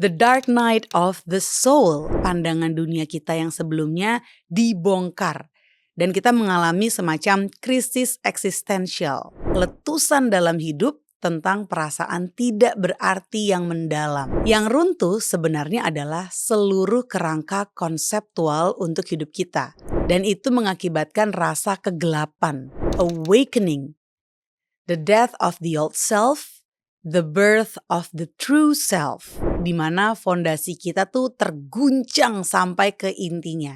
The dark night of the soul, pandangan dunia kita yang sebelumnya dibongkar. Dan kita mengalami semacam krisis eksistensial, letusan dalam hidup tentang perasaan tidak berarti yang mendalam. Yang runtuh sebenarnya adalah seluruh kerangka konseptual untuk hidup kita. Dan itu mengakibatkan rasa kegelapan, awakening, the death of the old self, the birth of the true self, di mana fondasi kita tuh terguncang sampai ke intinya.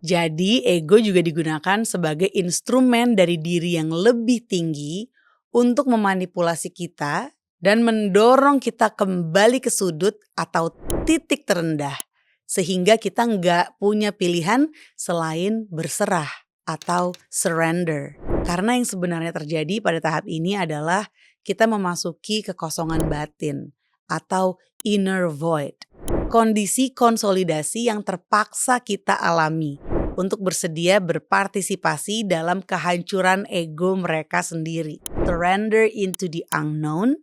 Jadi ego juga digunakan sebagai instrumen dari diri yang lebih tinggi untuk memanipulasi kita dan mendorong kita kembali ke sudut atau titik terendah. Sehingga kita nggak punya pilihan selain berserah atau surrender. Karena yang sebenarnya terjadi pada tahap ini adalah kita memasuki kekosongan batin atau inner void. Kondisi konsolidasi yang terpaksa kita alami untuk bersedia berpartisipasi dalam kehancuran ego mereka sendiri. Surrender into the unknown,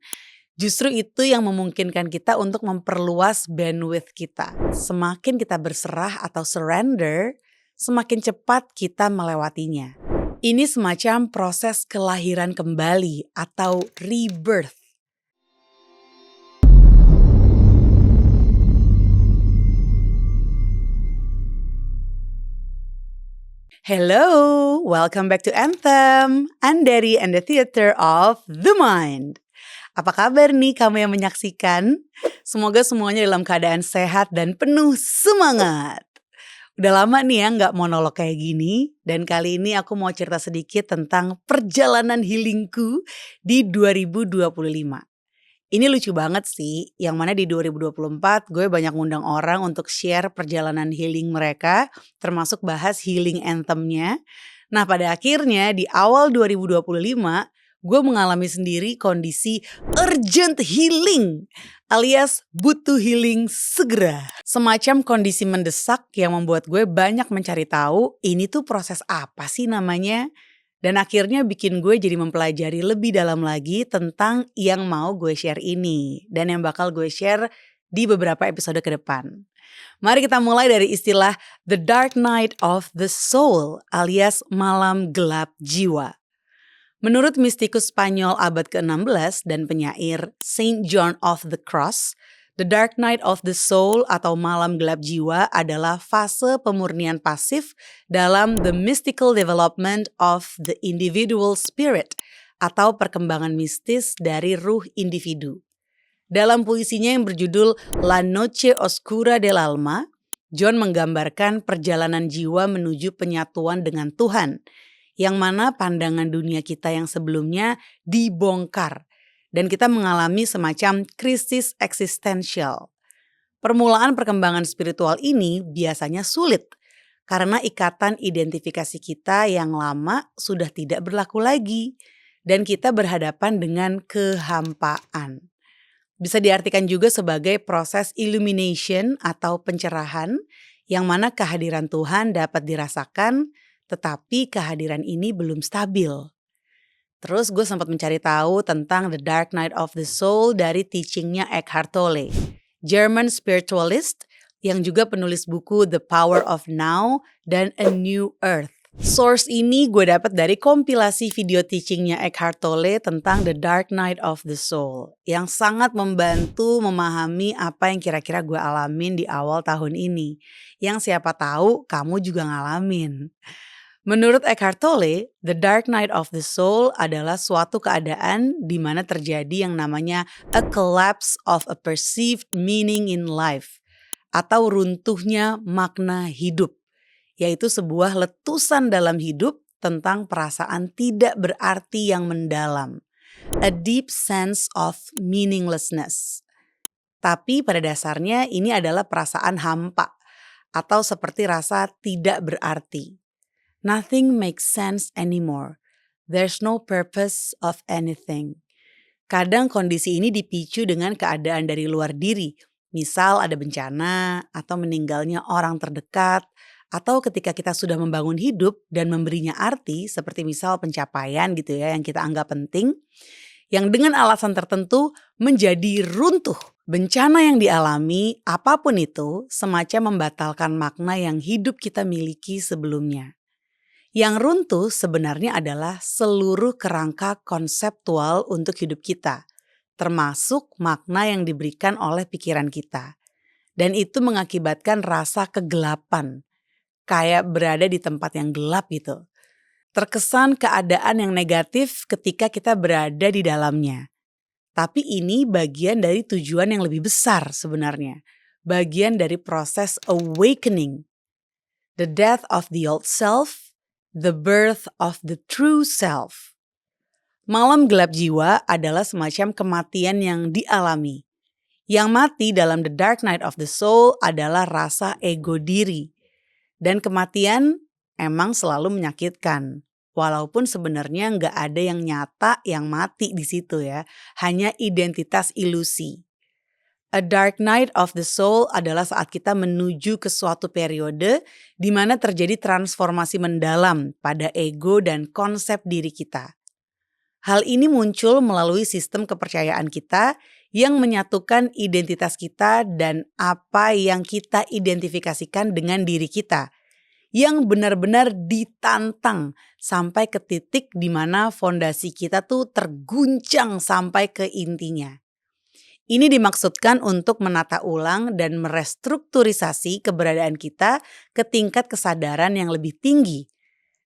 justru itu yang memungkinkan kita untuk memperluas bandwidth kita. Semakin kita berserah atau surrender, semakin cepat kita melewatinya. Ini semacam proses kelahiran kembali atau rebirth. Hello, welcome back to Anthem, Andari and the Theater of the Mind. Apa kabar nih kamu yang menyaksikan? Semoga semuanya dalam keadaan sehat dan penuh semangat. Udah lama nih ya gak monolog kayak gini. Dan kali ini aku mau cerita sedikit tentang perjalanan healingku di 2025. Ini lucu banget sih, yang mana di 2024 gue banyak ngundang orang untuk share perjalanan healing mereka, termasuk bahas healing anthemnya. Nah pada akhirnya di awal 2025, gue mengalami sendiri kondisi urgent healing, alias butuh healing segera. Semacam kondisi mendesak yang membuat gue banyak mencari tahu ini tuh proses apa sih namanya. Dan akhirnya bikin gue jadi mempelajari lebih dalam lagi tentang yang mau gue share ini. Dan yang bakal gue share di beberapa episode ke depan. Mari kita mulai dari istilah The Dark Night of the Soul alias malam gelap jiwa. Menurut mistikus Spanyol abad ke-16 dan penyair Saint John of the Cross, The Dark Night of the Soul atau malam gelap jiwa adalah fase pemurnian pasif dalam the mystical development of the individual spirit atau perkembangan mistis dari ruh individu. Dalam puisinya yang berjudul La Noche Oscura del Alma, John menggambarkan perjalanan jiwa menuju penyatuan dengan Tuhan, yang mana pandangan dunia kita yang sebelumnya dibongkar. Dan kita mengalami semacam krisis eksistensial. Permulaan perkembangan spiritual ini biasanya sulit karena ikatan identifikasi kita yang lama sudah tidak berlaku lagi dan kita berhadapan dengan kehampaan. Bisa diartikan juga sebagai proses illumination atau pencerahan yang mana kehadiran Tuhan dapat dirasakan tetapi kehadiran ini belum stabil. Terus gue sempat mencari tahu tentang The Dark Night of the Soul dari teachingnya Eckhart Tolle, German spiritualist yang juga penulis buku The Power of Now dan A New Earth. Source ini gue dapat dari kompilasi video teachingnya Eckhart Tolle tentang The Dark Night of the Soul yang sangat membantu memahami apa yang kira-kira gue alamin di awal tahun ini. Yang siapa tahu kamu juga ngalamin. Menurut Eckhart Tolle, the dark night of the soul adalah suatu keadaan di mana terjadi yang namanya a collapse of a perceived meaning in life atau runtuhnya makna hidup, yaitu sebuah letusan dalam hidup tentang perasaan tidak berarti yang mendalam, a deep sense of meaninglessness. Tapi pada dasarnya ini adalah perasaan hampa atau seperti rasa tidak berarti. Nothing makes sense anymore. There's no purpose of anything. Kadang kondisi ini dipicu dengan keadaan dari luar diri. Misal ada bencana atau meninggalnya orang terdekat. Atau ketika kita sudah membangun hidup dan memberinya arti seperti misal pencapaian gitu ya yang kita anggap penting. Yang dengan alasan tertentu menjadi runtuh Bencana yang dialami, apapun itu, semacam membatalkan makna yang hidup kita miliki sebelumnya. Yang runtuh sebenarnya adalah seluruh kerangka konseptual untuk hidup kita, termasuk makna yang diberikan oleh pikiran kita. Dan itu mengakibatkan rasa kegelapan, kayak berada di tempat yang gelap gitu. Terkesan keadaan yang negatif ketika kita berada di dalamnya. Tapi ini bagian dari tujuan yang lebih besar sebenarnya. Bagian dari proses awakening. The death of the old self, the birth of the true self. Malam gelap jiwa adalah semacam kematian yang dialami. Yang mati dalam the dark night of the soul adalah rasa ego diri. Dan kematian emang selalu menyakitkan. Walaupun sebenarnya nggak ada yang nyata yang mati di situ ya. Hanya identitas ilusi. A dark night of the soul adalah saat kita menuju ke suatu periode di mana terjadi transformasi mendalam pada ego dan konsep diri kita. Hal ini muncul melalui sistem kepercayaan kita yang menyatukan identitas kita dan apa yang kita identifikasikan dengan diri kita. Yang benar-benar ditantang sampai ke titik di mana fondasi kita tuh terguncang sampai ke intinya. Ini dimaksudkan untuk menata ulang dan merestrukturisasi keberadaan kita ke tingkat kesadaran yang lebih tinggi.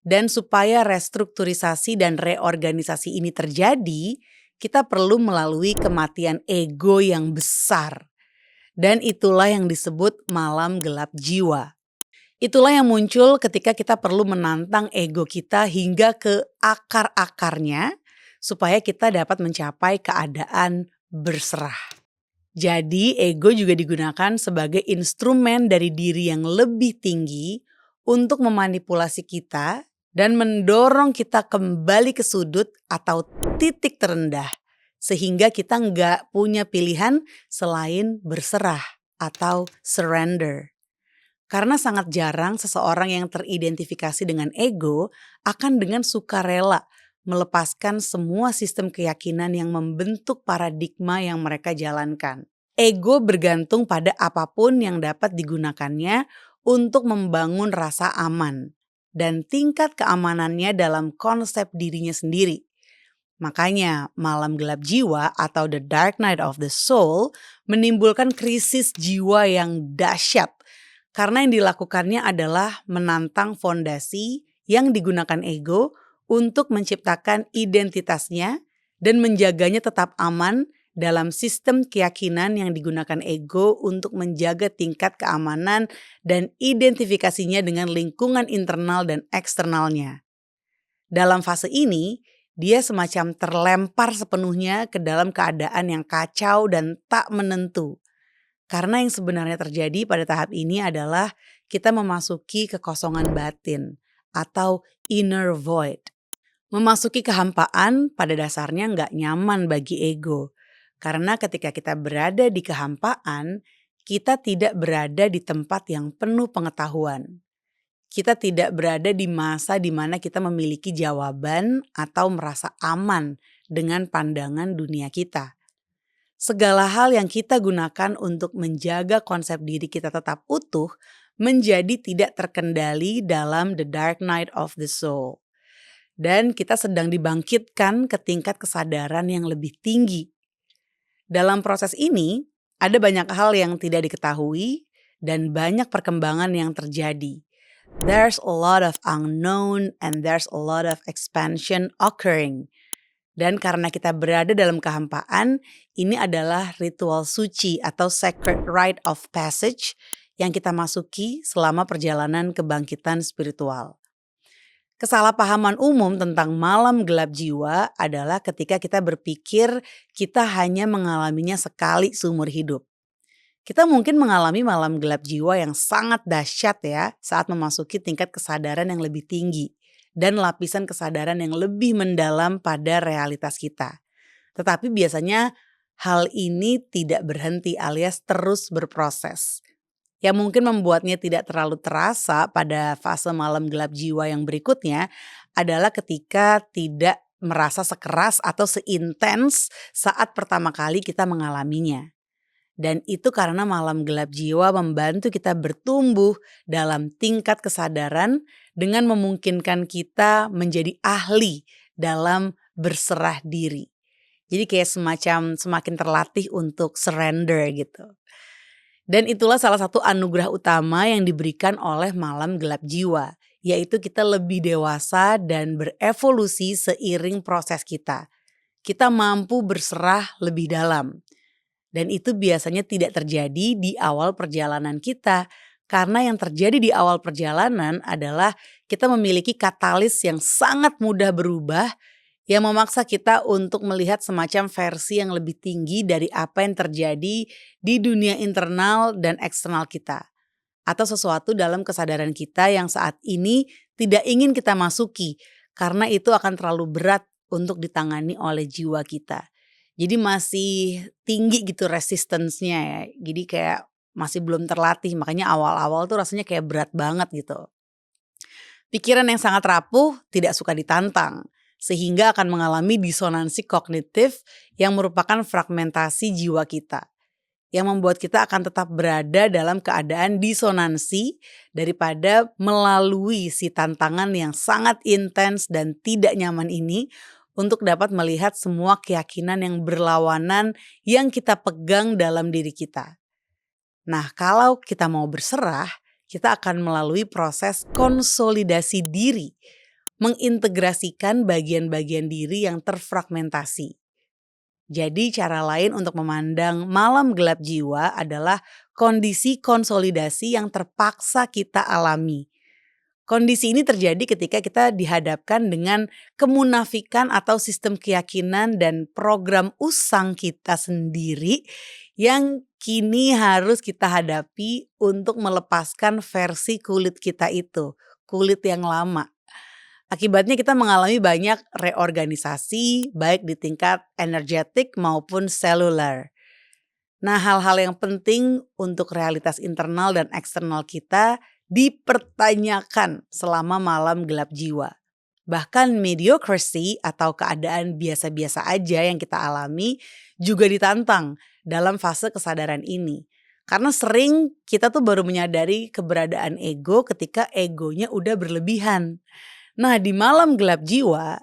Dan supaya restrukturisasi dan reorganisasi ini terjadi, kita perlu melalui kematian ego yang besar. Dan itulah yang disebut malam gelap jiwa. Itulah yang muncul ketika kita perlu menantang ego kita hingga ke akar-akarnya supaya kita dapat mencapai keadaan berserah. Jadi ego juga digunakan sebagai instrumen dari diri yang lebih tinggi untuk memanipulasi kita dan mendorong kita kembali ke sudut atau titik terendah sehingga kita nggak punya pilihan selain berserah atau surrender. Karena sangat jarang seseorang yang teridentifikasi dengan ego akan dengan sukarela melepaskan semua sistem keyakinan yang membentuk paradigma yang mereka jalankan. Ego bergantung pada apapun yang dapat digunakannya untuk membangun rasa aman dan tingkat keamanannya dalam konsep dirinya sendiri. Makanya malam gelap jiwa atau the dark night of the soul menimbulkan krisis jiwa yang dahsyat. Karena yang dilakukannya adalah menantang fondasi yang digunakan ego untuk menciptakan identitasnya dan menjaganya tetap aman dalam sistem keyakinan yang digunakan ego untuk menjaga tingkat keamanan dan identifikasinya dengan lingkungan internal dan eksternalnya. Dalam fase ini, dia semacam terlempar sepenuhnya ke dalam keadaan yang kacau dan tak menentu. Karena yang sebenarnya terjadi pada tahap ini adalah kita memasuki kekosongan batin atau inner void. Memasuki kehampaan pada dasarnya nggak nyaman bagi ego. Karena ketika kita berada di kehampaan, kita tidak berada di tempat yang penuh pengetahuan. Kita tidak berada di masa di mana kita memiliki jawaban atau merasa aman dengan pandangan dunia kita. Segala hal yang kita gunakan untuk menjaga konsep diri kita tetap utuh menjadi tidak terkendali dalam the dark night of the soul. Dan kita sedang dibangkitkan ke tingkat kesadaran yang lebih tinggi. Dalam proses ini, ada banyak hal yang tidak diketahui dan banyak perkembangan yang terjadi. There's a lot of unknown and there's a lot of expansion occurring. Dan karena kita berada dalam kehampaan, ini adalah ritual suci atau sacred rite of passage yang kita masuki selama perjalanan kebangkitan spiritual. Kesalahpahaman umum tentang malam gelap jiwa adalah ketika kita berpikir kita hanya mengalaminya sekali seumur hidup. Kita mungkin mengalami malam gelap jiwa yang sangat dahsyat ya saat memasuki tingkat kesadaran yang lebih tinggi dan lapisan kesadaran yang lebih mendalam pada realitas kita. Tetapi biasanya hal ini tidak berhenti alias terus berproses. Yang mungkin membuatnya tidak terlalu terasa pada fase malam gelap jiwa yang berikutnya adalah ketika tidak merasa sekeras atau seintens saat pertama kali kita mengalaminya. Dan itu karena malam gelap jiwa membantu kita bertumbuh dalam tingkat kesadaran dengan memungkinkan kita menjadi ahli dalam berserah diri. Jadi kayak semacam semakin terlatih untuk surrender gitu. Dan itulah salah satu anugerah utama yang diberikan oleh malam gelap jiwa, yaitu kita lebih dewasa dan berevolusi seiring proses kita. Kita mampu berserah lebih dalam. Dan itu biasanya tidak terjadi di awal perjalanan kita. Karena yang terjadi di awal perjalanan adalah kita memiliki katalis yang sangat mudah berubah yang memaksa kita untuk melihat semacam versi yang lebih tinggi dari apa yang terjadi di dunia internal dan eksternal kita. Atau sesuatu dalam kesadaran kita yang saat ini tidak ingin kita masuki karena itu akan terlalu berat untuk ditangani oleh jiwa kita. Jadi masih tinggi gitu resistance-nya ya. Jadi kayak masih belum terlatih, makanya awal-awal tuh rasanya kayak berat banget gitu. Pikiran yang sangat rapuh tidak suka ditantang, sehingga akan mengalami disonansi kognitif yang merupakan fragmentasi jiwa kita. Yang membuat kita akan tetap berada dalam keadaan disonansi daripada melalui si tantangan yang sangat intens dan tidak nyaman ini untuk dapat melihat semua keyakinan yang berlawanan yang kita pegang dalam diri kita. Nah, kalau kita mau berserah, kita akan melalui proses konsolidasi diri, mengintegrasikan bagian-bagian diri yang terfragmentasi. Jadi cara lain untuk memandang malam gelap jiwa adalah kondisi konsolidasi yang terpaksa kita alami. Kondisi ini terjadi ketika kita dihadapkan dengan kemunafikan atau sistem keyakinan dan program usang kita sendiri yang kini harus kita hadapi untuk melepaskan versi kulit kita itu, kulit yang lama. Akibatnya kita mengalami banyak reorganisasi baik di tingkat energetik maupun seluler. Nah, hal-hal yang penting untuk realitas internal dan eksternal kita dipertanyakan selama malam gelap jiwa. Bahkan mediocrity atau keadaan biasa-biasa aja yang kita alami juga ditantang dalam fase kesadaran ini. Karena sering kita tuh baru menyadari keberadaan ego ketika egonya udah berlebihan. Nah, di malam gelap jiwa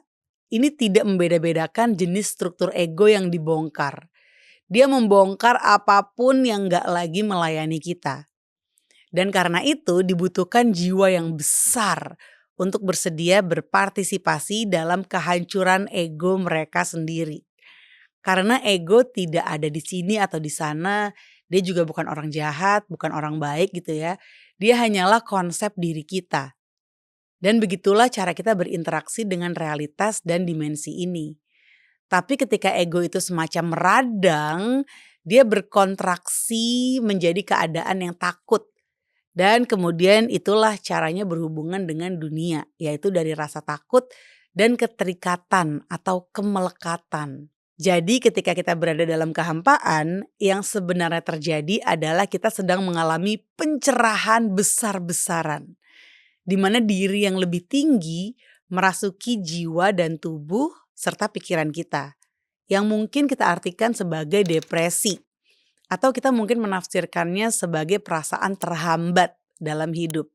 ini tidak membeda-bedakan jenis struktur ego yang dibongkar. Dia membongkar apapun yang gak lagi melayani kita. Dan karena itu dibutuhkan jiwa yang besar untuk bersedia berpartisipasi dalam kehancuran ego mereka sendiri. Karena ego tidak ada di sini atau di sana, dia juga bukan orang jahat, bukan orang baik gitu ya. Dia hanyalah konsep diri kita. Dan begitulah cara kita berinteraksi dengan realitas dan dimensi ini. Tapi ketika ego itu semacam meradang, dia berkontraksi menjadi keadaan yang takut. Dan kemudian itulah caranya berhubungan dengan dunia, yaitu dari rasa takut dan keterikatan atau kemelekatan. Jadi ketika kita berada dalam kehampaan, yang sebenarnya terjadi adalah kita sedang mengalami pencerahan besar-besaran. Di mana diri yang lebih tinggi merasuki jiwa dan tubuh serta pikiran kita. Yang mungkin kita artikan sebagai depresi. Atau kita mungkin menafsirkannya sebagai perasaan terhambat dalam hidup.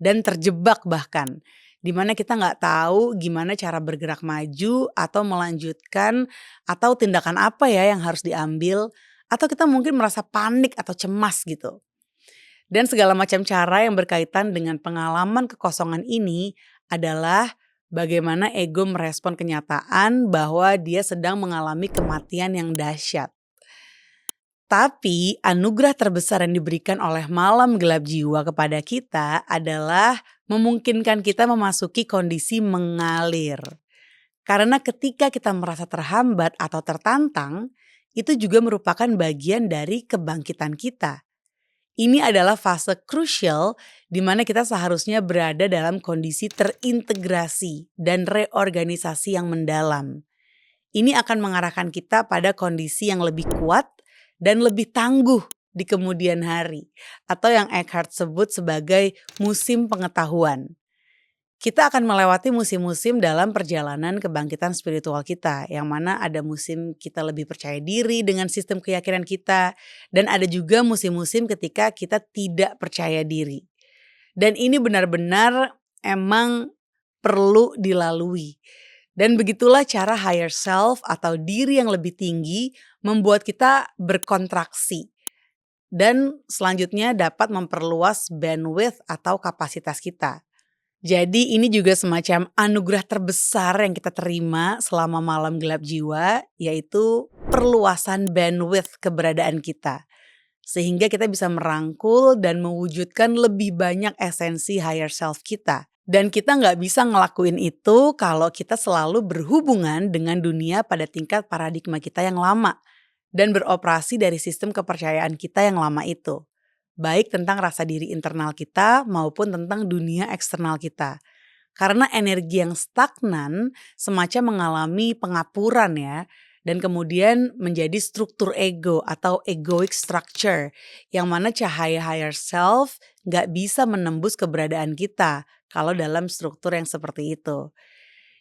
Dan terjebak bahkan. Dimana kita gak tahu gimana cara bergerak maju atau melanjutkan. Atau tindakan apa ya yang harus diambil. Atau kita mungkin merasa panik atau cemas gitu. Dan segala macam cara yang berkaitan dengan pengalaman kekosongan ini adalah bagaimana ego merespon kenyataan bahwa dia sedang mengalami kematian yang dahsyat. Tapi anugerah terbesar yang diberikan oleh malam gelap jiwa kepada kita adalah memungkinkan kita memasuki kondisi mengalir. Karena ketika kita merasa terhambat atau tertantang, itu juga merupakan bagian dari kebangkitan kita. Ini adalah fase krusial di mana kita seharusnya berada dalam kondisi terintegrasi dan reorganisasi yang mendalam. Ini akan mengarahkan kita pada kondisi yang lebih kuat dan lebih tangguh di kemudian hari, atau yang Eckhart sebut sebagai musim pengetahuan. Kita akan melewati musim-musim dalam perjalanan kebangkitan spiritual kita, yang mana ada musim kita lebih percaya diri dengan sistem keyakinan kita, dan ada juga musim-musim ketika kita tidak percaya diri. Dan ini benar-benar emang perlu dilalui. Dan begitulah cara higher self atau diri yang lebih tinggi membuat kita berkontraksi. Dan selanjutnya dapat memperluas bandwidth atau kapasitas kita. Jadi ini juga semacam anugerah terbesar yang kita terima selama malam gelap jiwa, yaitu perluasan bandwidth keberadaan kita. Sehingga kita bisa merangkul dan mewujudkan lebih banyak esensi higher self kita. Dan kita nggak bisa ngelakuin itu kalau kita selalu berhubungan dengan dunia pada tingkat paradigma kita yang lama. Dan beroperasi dari sistem kepercayaan kita yang lama itu. Baik tentang rasa diri internal kita maupun tentang dunia eksternal kita. Karena energi yang stagnan semacam mengalami pengapuran ya. Dan kemudian menjadi struktur ego atau egoic structure. Yang mana cahaya higher self gak bisa menembus keberadaan kita kalau dalam struktur yang seperti itu.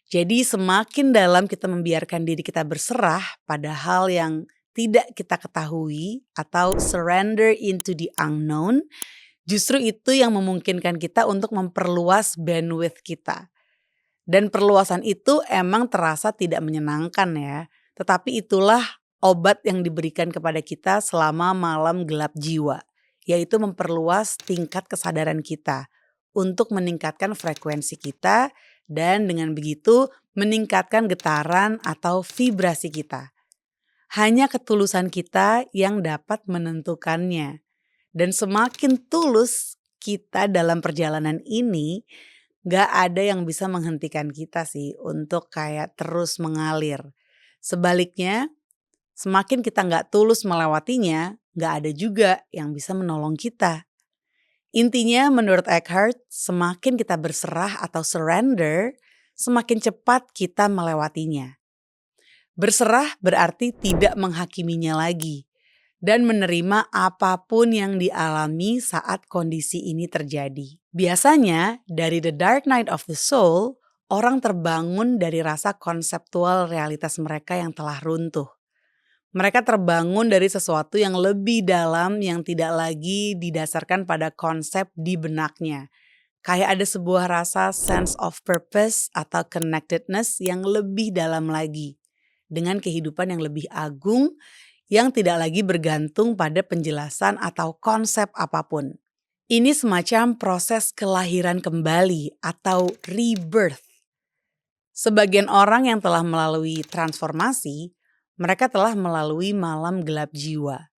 Jadi semakin dalam kita membiarkan diri kita berserah pada hal yang tidak kita ketahui atau surrender into the unknown, justru itu yang memungkinkan kita untuk memperluas bandwidth kita. Dan perluasan itu emang terasa tidak menyenangkan ya, tetapi itulah obat yang diberikan kepada kita selama malam gelap jiwa, yaitu memperluas tingkat kesadaran kita untuk meningkatkan frekuensi kita dan dengan begitu meningkatkan getaran atau vibrasi kita. Hanya ketulusan kita yang dapat menentukannya. Dan semakin tulus kita dalam perjalanan ini, gak ada yang bisa menghentikan kita sih untuk kayak terus mengalir. Sebaliknya, semakin kita gak tulus melewatinya, gak ada juga yang bisa menolong kita. Intinya menurut Eckhart, semakin kita berserah atau surrender, semakin cepat kita melewatinya. Berserah berarti tidak menghakiminya lagi dan menerima apapun yang dialami saat kondisi ini terjadi. Biasanya dari The Dark Night of the Soul, orang terbangun dari rasa konseptual realitas mereka yang telah runtuh. Mereka terbangun dari sesuatu yang lebih dalam yang tidak lagi didasarkan pada konsep di benaknya. Kayak ada sebuah rasa sense of purpose atau connectedness yang lebih dalam lagi. Dengan kehidupan yang lebih agung yang tidak lagi bergantung pada penjelasan atau konsep apapun. Ini semacam proses kelahiran kembali atau rebirth. Sebagian orang yang telah melalui transformasi, mereka telah melalui malam gelap jiwa.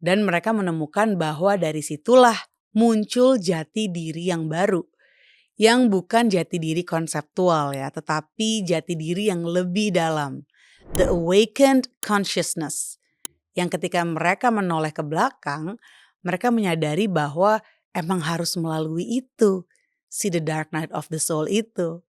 Dan mereka menemukan bahwa dari situlah muncul jati diri yang baru. Yang bukan jati diri konseptual ya, tetapi jati diri yang lebih dalam. The awakened consciousness, yang ketika mereka menoleh ke belakang, mereka menyadari bahwa emang harus melalui itu, si The Dark Night of the Soul itu.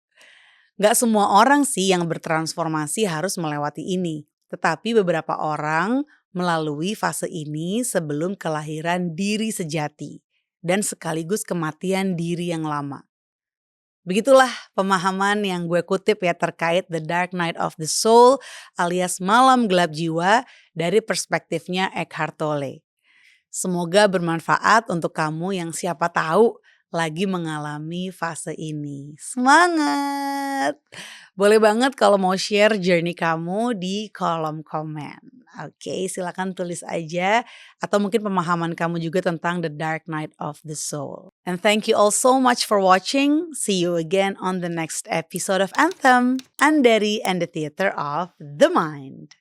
Gak semua orang sih yang bertransformasi harus melewati ini, tetapi beberapa orang melalui fase ini sebelum kelahiran diri sejati dan sekaligus kematian diri yang lama. Begitulah pemahaman yang gue kutip ya terkait The Dark Night of the Soul alias malam gelap jiwa dari perspektifnya Eckhart Tolle. Semoga bermanfaat untuk kamu yang siapa tahu lagi mengalami fase ini. Semangat! Boleh banget kalau mau share journey kamu di kolom komen. Oke, silakan tulis aja atau mungkin pemahaman kamu juga tentang The Dark Night of the Soul. And thank you all so much for watching. See you again on the next episode of Anthem, Anderi and the Theater of the Mind.